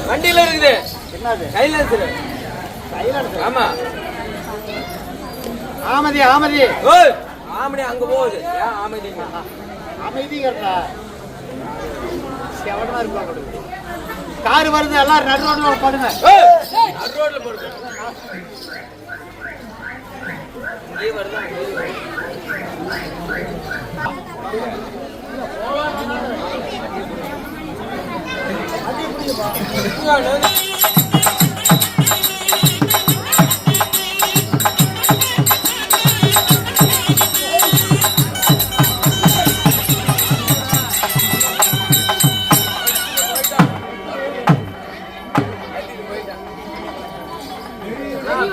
வண்டியில இருக்குது ஆமா ஆமதி ஆமதி ஓய் ஆமடி அங்க போகுது ஏன் ஆமதி அமைதிங்கடா செவனமா இருப்பாங்க கார் வருது எல்லாரும் நடு ரோட்ல போடுங்க நடு ரோட்ல போடுங்க இங்கே வருதா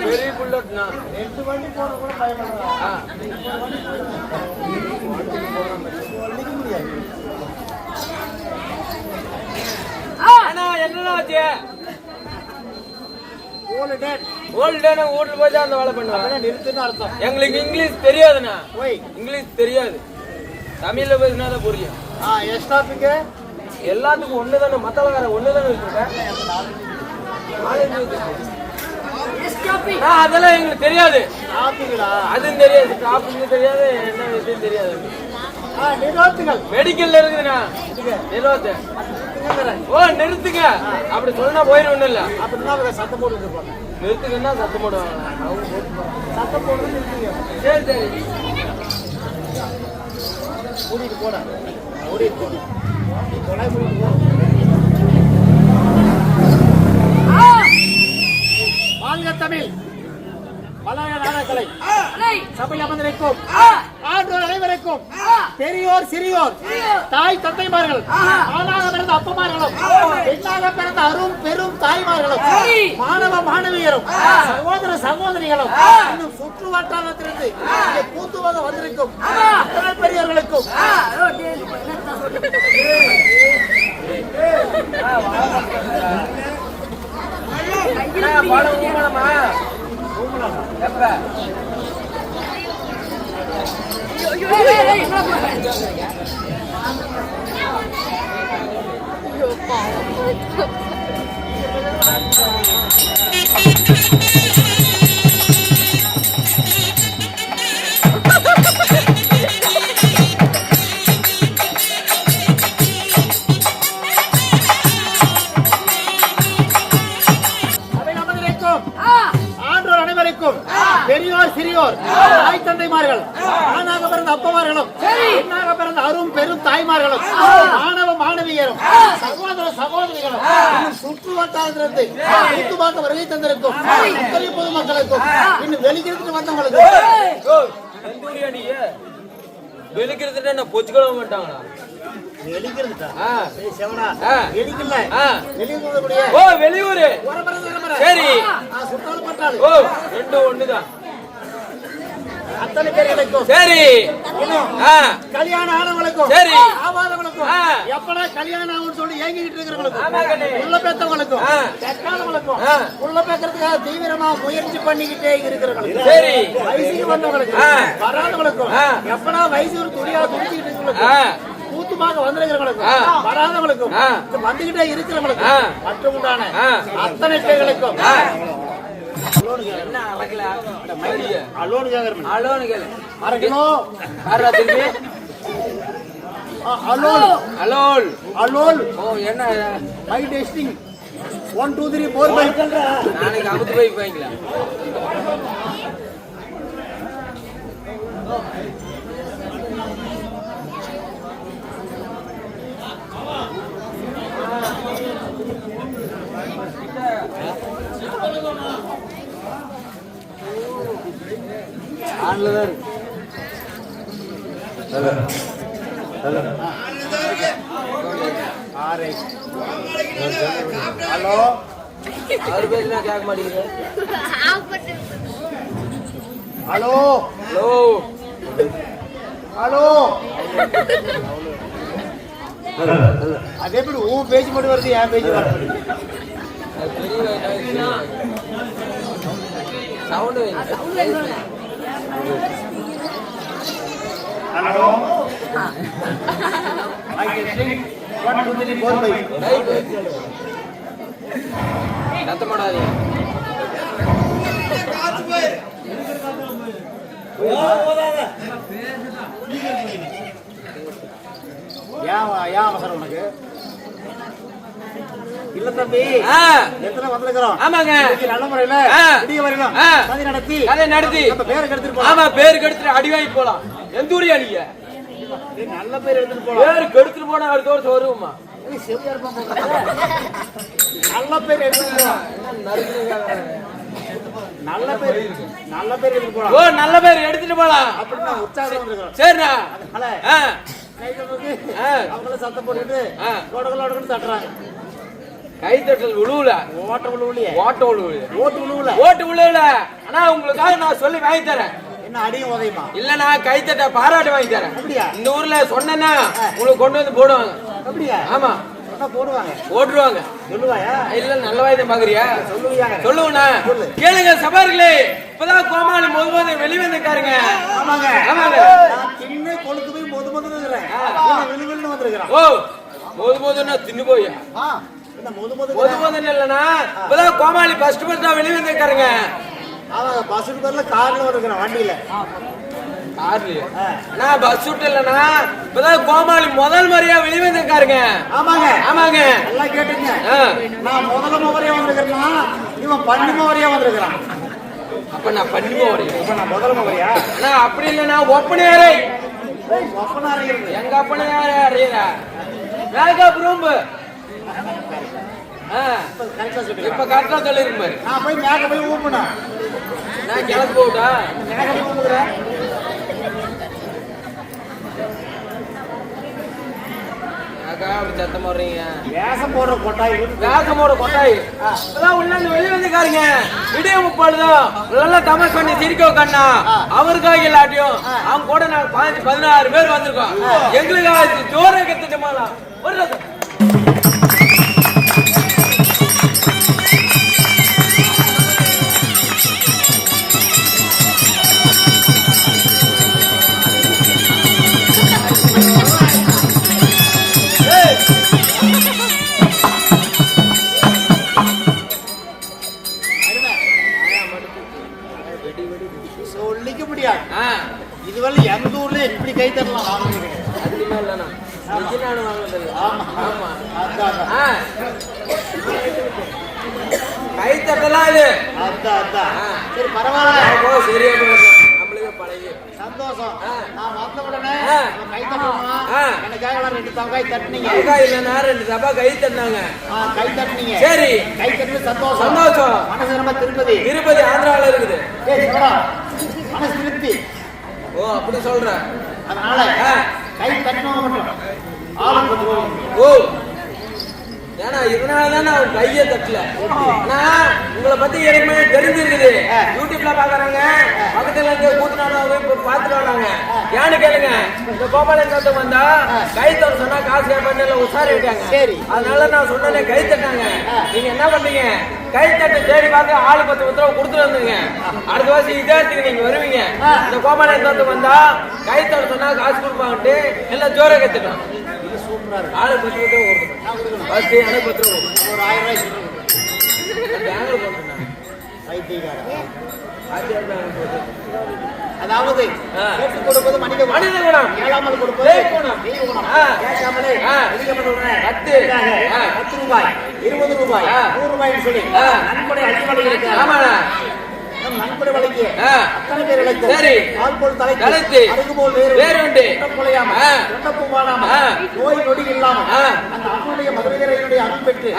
பெரிய புல்லட்னா 2 வண்டி போற கூட பயப்படலாம் என்னடா ஆச்சு ஓல்டேனா ஊர்ல போய் அந்த வேலை பண்ணுவாங்க நிறுத்துன்னு அர்த்தம் எங்களுக்கு இங்கிலீஷ் தெரியாதுண்ணா இங்கிலீஷ் தெரியாது தமிழ்ல பேசினா தான் புரியும் எஸ்டாப்பிங்க எல்லாத்துக்கும் ஒண்ணுதானே மத்தவங்க ஒண்ணுதானே வச்சுருக்கேன் அதெல்லாம் எங்களுக்கு தெரியாது அதுவும் தெரியாது டாப்பிங் தெரியாது என்ன விஷயம் தெரியாது மெடிக்கல்ல இருக்குதுண்ணா நிறுவத்து ஓ நிறுத்துங்க அப்படி சொன்னா போயிடும் ஒண்ணும் இல்ல அப்படின்னா சத்தம் போட்டு நிறுத்துங்கன்னா சத்தம் போடுவாங்க சத்தம் போட்டு நிறுத்துங்க சரி சரி கூட்டிட்டு போட ஓடிட்டு போட கூட்டிட்டு போ வாழ்க தமிழ் வளர நாடகலை சபை அமர்ந்திருக்கும் ஆண்டோர் அனைவருக்கும் பெரியோர் சிறியோர் தாய் தந்தைமார்கள் ஆணாக பிறந்த அப்பமார்களும் பெண்ணாக பிறந்த அரும் பெரும் தாய்மார்களும் மாணவ மாணவியரும் சகோதர சகோதரிகளும் இன்னும் சுற்று வட்டாரத்திலிருந்து கூத்துவாக வந்திருக்கும் அத்தனை பெரியவர்களுக்கும் எப்ப பெரியோர் சிறியோர் தாய் தந்தைமார்கள் ஆணாக பிறந்த அப்பமார்களும் பெண்ணாக பிறந்த அரும் பெரும் தாய்மார்களும் மாணவ மாணவியரும் சகோதர சகோதரிகளும் சுற்று வட்டாரத்திலிருந்து சுத்து பார்க்க வருகை தந்திருக்கும் அத்தனை பொதுமக்களுக்கும் இன்னும் வெளிக்கிறதுக்கு வந்தவங்களுக்கும் வெளிக்கிறது என்ன பொச்சுக்கொள்ள மாட்டாங்களா வெளியூர் சரி ஓ ரெண்டு ஒண்ணுதான் அத்தனை பேர்களுக்கும் சரி கல்யாணம் ஆனவங்களுக்கும் சரி ஆவாதவங்களுக்கும் எப்படா கல்யாணம் ஆகும்னு சொல்லி ஏங்கிட்டு இருக்கிறவங்களுக்கும் உள்ள பேத்தவங்களுக்கும் தற்காலவங்களுக்கும் உள்ள பேக்கிறதுக்காக தீவிரமா முயற்சி பண்ணிக்கிட்டே இருக்கிறவங்களுக்கும் சரி வயசுக்கு வந்தவங்களுக்கும் வராதவங்களுக்கும் எப்படா வயசு ஒரு துணியா துடிச்சுக்கிட்டு இருக்கிறவங்களுக்கும் கூத்துமாக வந்திருக்கிறவங்களுக்கும் வராதவங்களுக்கும் வந்துகிட்டே இருக்கிறவங்களுக்கும் மற்றும் உண்டான அத்தனை பேர்களுக்கும் என்ன அழகல அலோன் கேக்குறேன் அலோன் கேளு மறக்கணும் யாரா திருப்பி அலோன் அலோல் அலோல் ஓ என்ன மை டெஸ்டிங் 1 2 3 4 5 நாளைக்கு அவுத்து போய் போய்ங்களா ஹலோ அவர் பேசுனா கேட்க மாட்டேங்குது ஹலோ ஹலோ ஹலோ அதே எப்படி உன் பேச்சு மட்டும் வருது என் பேச்சு வருது sound hello I can sing 1, 2, 3, 4, 5. சத்தமாடாதீங்க. ஏன் அவசரம் உனக்கு? இல்ல தம்பி, எத்தனை வந்திருக்கிறோம்? ஆமாங்க, நல்ல முறையில விடிய வரையிலும் கதை நடத்தி நம்ம பேரை கெடுத்துட்டு போலாம். ஆமா, பேரு கெடுத்துட்டு அடி வாங்கி போலாம். எந்த ஊரியா நீங்க? நல்ல பேர் எடுத்துட்டு போலாம். பேரு கெடுத்துட்டு போனா அடுத்த வருஷம் வருவோமா? செவ்வியா இருப்பான். நல்ல பேர் எடுத்துட்டு போலாம். நல்ல பேர் எடுத்துட்டு போலாம். ஓ, நல்ல பேர் எடுத்துட்டு போலாம் அப்படின்னு நான் உற்சாகம் வந்திருக்கிறோம். சரிண்ணா. அவங்கள சத்தம் போட்டுட்டு கொடகளோட தட்டுறாங்க. கை தட்டல் விழுவுல, ஓட்ட விழுவுலையே, ஓட்ட விழுவுல, ஓட்டு விழுவுல, ஓட்டு விழுவுல. ஆனா உங்களுக்காக நான் சொல்லி வாங்கி தரேன். என்ன அடியும் உதயமா? இல்லன்னா கை தட்ட பாராட்டு வாங்கி தரேன். அப்படியா? இந்த ஊர்ல சொன்னா உங்களுக்கு கொண்டு வந்து போடுவாங்க. அப்படியா? ஆமா, போடுவாங்க, போட்டுருவாங்க. சொல்லுவாயா? இல்ல, நல்ல வாய்தான் பாக்குறியா? சொல்லுவியாங்க? சொல்லுவா. கேளுங்க சபார்களே, இப்பதான் கோமாளி முதுமது வெளிவந்துக்காருங்க. ஆமாங்க, ஆமாங்க. நான் தின்னு கொழுத்து போய் முதுமதுன்னு வந்திருக்கிறேன். ஓ, முதுமதுன்னா தின்னு போய் முதுமதுன்னு இல்லன்னா இப்பதான் கோமாளி ஃபர்ஸ்ட் வெளிவந்துக்காருங்க. அவங்க பஸ் பேர்ல கார்ல வருகிறேன், வண்டியில. கார்லயா? நான் பஸ் விட்டு இல்லன்னா இப்பதான் கோமாளி முதல் முறையா வெளிவந்துக்காருங்க. ஆமாங்க, ஆமாங்க, எல்லாம் கேட்டுங்க. நான் முதல்ல முறையா வந்திருக்கிறேன்னா இவன் பண்ணி முறையா வந்திருக்கிறான். அப்ப நான் பண்ணிமோ வரேன். இப்ப நான் முதல்ல முறையா? நான் அப்படி இல்லைன்னா ஒப்பனையாரை. ஒப்பனாரை எங்க அப்பனையாரே அறியற மேக்கப் ரூம். இப்ப கரெக்டா சொல்லிருக்கு பாரு. நான் போய் மேக்க போய் ஊப்புனா நான் கிளம்பி போட்டா மேக்க போய் ஊப்புறேன். அப்படி சத்தம் போடுறீங்க. வேஷம் போடுற கொட்டாய், வேஷமோட கொட்டாய் இப்பதான் உள்ள வெளியே வந்துக்காருங்க. விடிய முப்பாடுதான் நல்லா தமாஷ் பண்ணி சிரிக்க கண்ணா. அவருக்காக இல்லாட்டியும் அவங்க கூட நாங்க 16 பேர் வந்திருக்கோம். எங்களுக்காக ஜோர கத்துட்டோமாலாம் ஒரு சொல்லிக்க முடியாது. இதுவரை எந்த ஊர்ல இப்படி கை தரலாம் வாங்குறீங்க? அதுலயுமே இல்லைண்ணா, நானும் வாங்குறது. ஆமா ஆமா, அதான் கை தட்டலாம் இது. அதான் சரி, பரவாயில்ல, சரியா நம்மளுக்கு பழகி சந்தோஷம். நான் வந்த உடனே கை தட்டணும். எனக்காக 2 தவக்காய் தட்டினீங்க. இல்லைன்னா 2 தப்பா கை தட்டினாங்க. கை தட்டினீங்க, சரி. கை தட்டு சந்தோஷம். சந்தோஷம். மனசு ரொம்ப திருப்பதி. திருப்பதி ஆந்திராவில் இருக்குது. மனசு திருப்தி. ஓ, அப்படி சொல்ற. அதனால கை தட்டணும் மட்டும் ஆளும் கொஞ்சம். ஓ, ஏன்னா இதனாலதான் நான் கையை தட்டல. ஆனா உங்களை பத்தி ஏற்கனவே தெரிஞ்சிருக்குது. யூடியூப்ல பாக்குறாங்க, பக்கத்துல இருந்து கூட்டினாலும் இப்ப பாத்துட்டு வராங்க. ஏன்னு கேளுங்க, இந்த கோபாலன் சத்தம் வந்தா கை தட்ட சொன்னா காசு கேட்பாங்க, உஷாரிட்டாங்க. சரி, அதனால நான் சொன்னேனே கை தட்டாங்க. நீங்க என்ன பண்றீங்க? கை தட்டு தேடி பார்த்து ஆளு 10 உத்தரவு கொடுத்துட்டு வந்துருங்க. அடுத்த வருஷம் இதே இடத்துக்கு நீங்க வருவீங்க. இந்த கோபாலன் சத்தம் வந்தா கை தட்ட சொன்னா காசு கொடுப்பாங்கட்டு எல்லாம் ஜோர கத்துக்கலாம். ஆளு 10 உத்தரவு கொடுத்துருக்கோம். எனக்கு 10 ரூபா ஒரு 1000 ரூபாய் பேங்க்ல போட்டுருந்தேன். அதாவது கேட்டு கொடுப்பது மனித குணம், ஏழாமல் கொடுப்பது குணம். கேட்காமலே 10 ரூபாய், 20 ரூபாய், 100 ரூபாய் சொல்லி நன்கொடை அடிப்படை இருக்கு. நன்கொடை வழங்கி அத்தனை பேர் அழைத்து, சரி, ஆள் போல் தலைத்து அருகுபோல் வேறு உண்டு, குலையாம தொண்டப்புமானாம நோய் நொடி இல்லாம அந்த அம்மனுடைய மதுரையரையுடைய அருள் பெற்று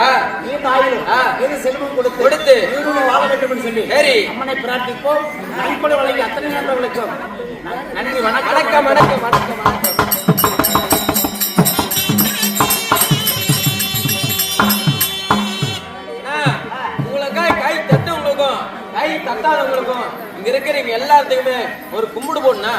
நீண்ட ஆயுளும் ஏது செல்வம் கொடுத்து வீடுடன் வாழ வேண்டும் என்று சொல்லி அம்மனை பிரார்த்திப்போம். நன்கொடை வழங்கி அத்தனை நண்பர்களுக்கும் நன்றி. வணக்கம் வணக்கம் வணக்கம் வணக்கம். கை தட்டாதவங்களுக்கும் இங்க இருக்கிறவங்க எல்லாத்துக்குமே ஒரு கும்பிடு போடனா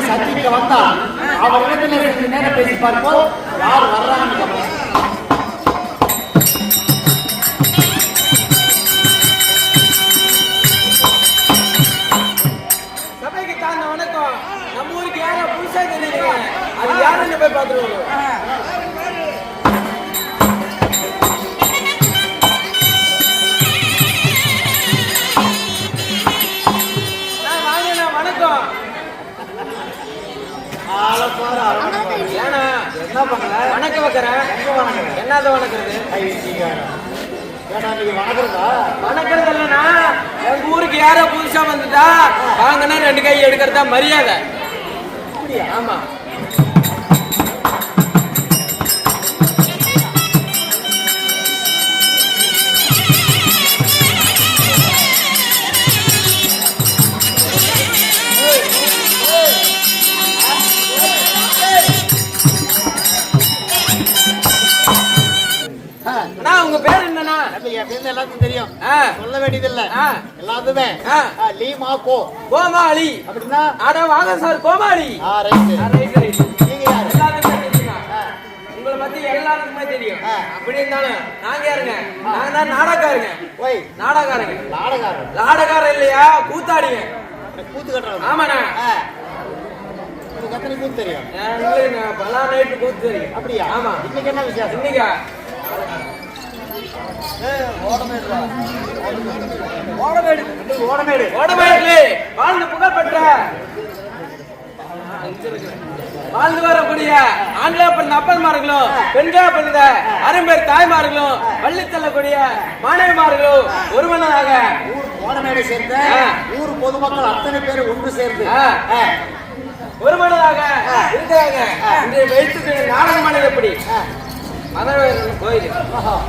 சந்திக்க வந்தா அவர் இடத்துல நேரம் பேசி பார்ப்போம் யார் வர்றாங்க. சபைக்கு தாங்க வணக்கம். நம்ம ஊருக்கு யாரோ புதுசா தெரியுங்க, அது யாருன்னு போய் பார்த்துருவோம். வணக்கம். என்ன பண்ணல வணக்கம் வைக்கிறேன். என்னத வணக்கிறது? வணக்கிறது இல்லைன்னா எங்க ஊருக்கு யாரோ புதுசா வந்துட்டா வாங்கன்னா 2 கை எடுக்கிறதா மரியாதை. ஆமா. உங்க பேர் என்னன்னா? எல்லாத்துக்கும் தெரியும், சொல்ல வேண்டியதில்லை. எல்லாத்துமே லீமா கோ கோமாளி அப்படின்னா அட வாங்க சார் கோமாளி. நீங்க யாரு? எல்லாத்துக்குமே தெரியுங்க. உங்களை பத்தி எல்லாருக்குமே தெரியும். அப்படி இருந்தாலும் நாங்க யாருங்க? நாங்க தான் நாடகாருங்க. நாடகாரங்க. நாடகாரம் இல்லையா, கூத்தாடிங்க. கூத்து கட்டுறோம். ஆமாண்ணா. எத்தனை கூத்து தெரியும்? பல நைட்டு கூத்து தெரியும். அப்படியா? ஆமா. இன்னைக்கு என்ன விசேஷம்? இன்னைக்கு வாழ்ந்து புகழ் பெற்ற வாழ்ந்து வரக்கூடிய ஆண்களா பிறந்த அப்பன்மார்களும் பெண்களா பிறந்த அரும்பேர் தாய்மார்களும் பள்ளி செல்லக்கூடிய மாணவிமார்களும் ஒருவனாக ஓடமேடை சேர்ந்த ஊர் பொதுமக்கள் அத்தனை பேர் ஒன்று சேர்ந்து ஒருவனாக இருக்கிறாங்க. இன்றைய வைத்து நாடகமானது எப்படி? மதவேறு கோயில்.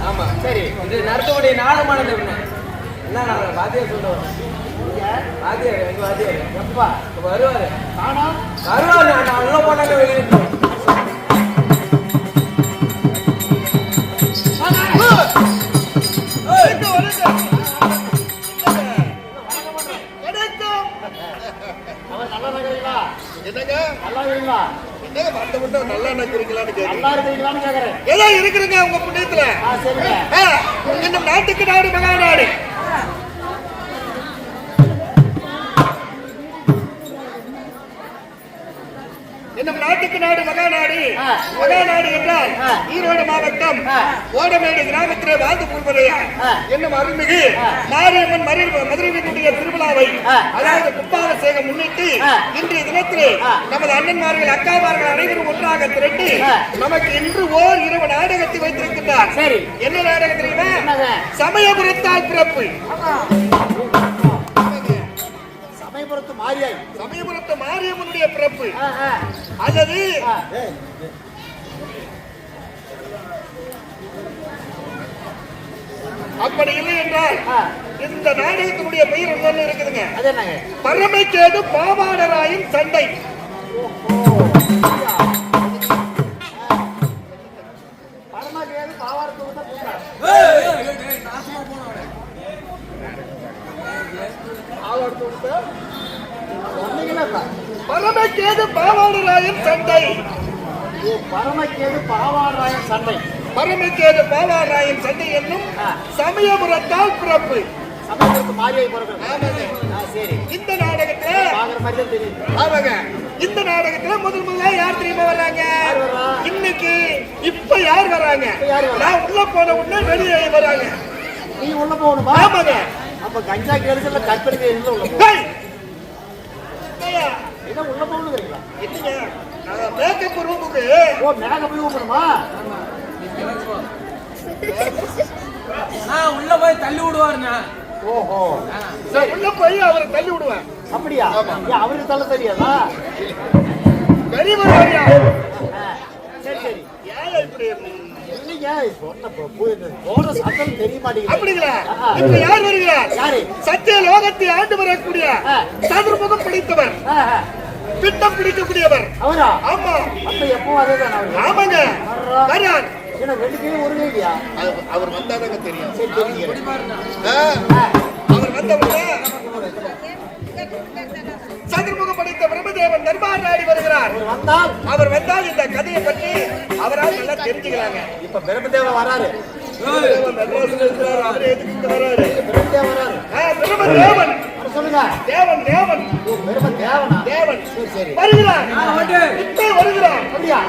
ஆமா சரி. இது நடத்தக்கூடிய நாடகமானது என்ன நாடகம்? வாத்தியார் சொல்லுவோம். வாத்தியார் எங்க வாத்தியார் எப்பா வருவாரு? வருவாரு. நான் உள்ள போனாங்க வெளியே நல்லா இருக்கிறீங்களான்னு கேக்குறேன். ஏதோ இருக்குதுங்க உங்க புண்ணியத்துல. சரிங்க. இன்னும் நாட்டுக்கு நாடு மகாநாடு. இன்னும் நாட்டுக்கு நாடு மகாநாடு. மகாநாடு என்றால் ஈரோடு மாவட்டம் ஓடமேடு கிராமத்திலே வாழ்ந்து கொள்வதையா என்னும் அருள்மிகு மாரியம்மன் மதுரையினுடைய திருவிழாவை அதாவது கும்பாபிஷேகம் முன்னிட்டு இன்றைய தினத்திலே நமது அண்ணன்மார்கள் அக்காமார்கள் அனைவரும் ஒன்றாக திரண்டு நமக்கு இன்று ஓர் இரவு நாடகத்தை வைத்திருக்கின்றார். என்ன நாடகம் தெரியுமா? சமயபுரத்தால் பிறப்பு. சமயபுரத்து மாரியம்மனுடைய பிறப்பு. அல்லது அப்படி இல்லை என்றால் இந்த நாடகத்தினுடைய பெயர் என்ன இருக்குதுங்க? பரமைக்கேது பாவாடராயின் சண்டை. பரமக்கேது பாவாடராயன் சண்டை. பரமக்கேது பாவாடராயன் சண்டை. பரமக்கேது பாவாடராயன் சண்டை என்னும் சமயபுரத்தால் பிறப்பு. சமயபுரத்து மாரியை பிறகு. இந்த நாடகத்துல இந்த நாடகத்துல முதல்ல யார் தெரியுமா வர்றாங்க? இன்னைக்கு இப்ப யார் வர்றாங்க? நான் உள்ள போன உடனே வெளியே வர்றாங்க. நீ உள்ள போகணுமா? ஆமாங்க. அப்ப கஞ்சா கேளுல கற்பனை உள்ள போ. என்ன உள்ள போகணுங்கிறீங்களா? என்னங்க மேக்கப் ரூமுக்கு. ஓ மேக்கப் ரூம் போகணுமா? நான் உள்ள போய் தள்ளி விடுவாருண்ணா. ஓஹோ உள்ள போய் அவரை தள்ளி விடுவேன். அப்படியா? அவருக்கு தள்ள தெரியாதா? பெரியவரையா? சரி சரி. ஏன் இப்படி போன சத்தம் தெரிய மாட்டேங்குது. அப்படிங்களா? இப்ப யார் வருகிறார்? யாரு? சத்திய லோகத்தை ஆண்டு வரக்கூடிய சதுர்முகம் பிடித்தவர், பிட்டம் பிடிக்கக்கூடியவர் அவரா? ஆமா. அப்ப எப்போ அதேதான் அவரு? ஆமாங்க. வரான். என்ன ரெண்டு பேரும் ஒரு கையா? அவர் வந்தாதாங்க தெரியும். சரி தெரியும். அவர் வந்தவங்க சதுர்முகம் படித்த பிரம்மதேவன் தர்பார் நாடி வருகிறார். அவர் வந்தால் இந்த கதையை பற்றி அவரால் நல்லா தெரிஞ்சுக்கிறாங்க. இப்ப பிரம்மதேவன் வராரு. அவர் எதுக்கு இங்க வராரு? பிரம்மதேவன் வராரு. பிரம்மதேவன் சொல்லுங்க. தேவன் தேவன் பிரம்மதேவனா? தேவன் சரி சரி வருகிறார். இப்ப வருகிறார். அப்படியா?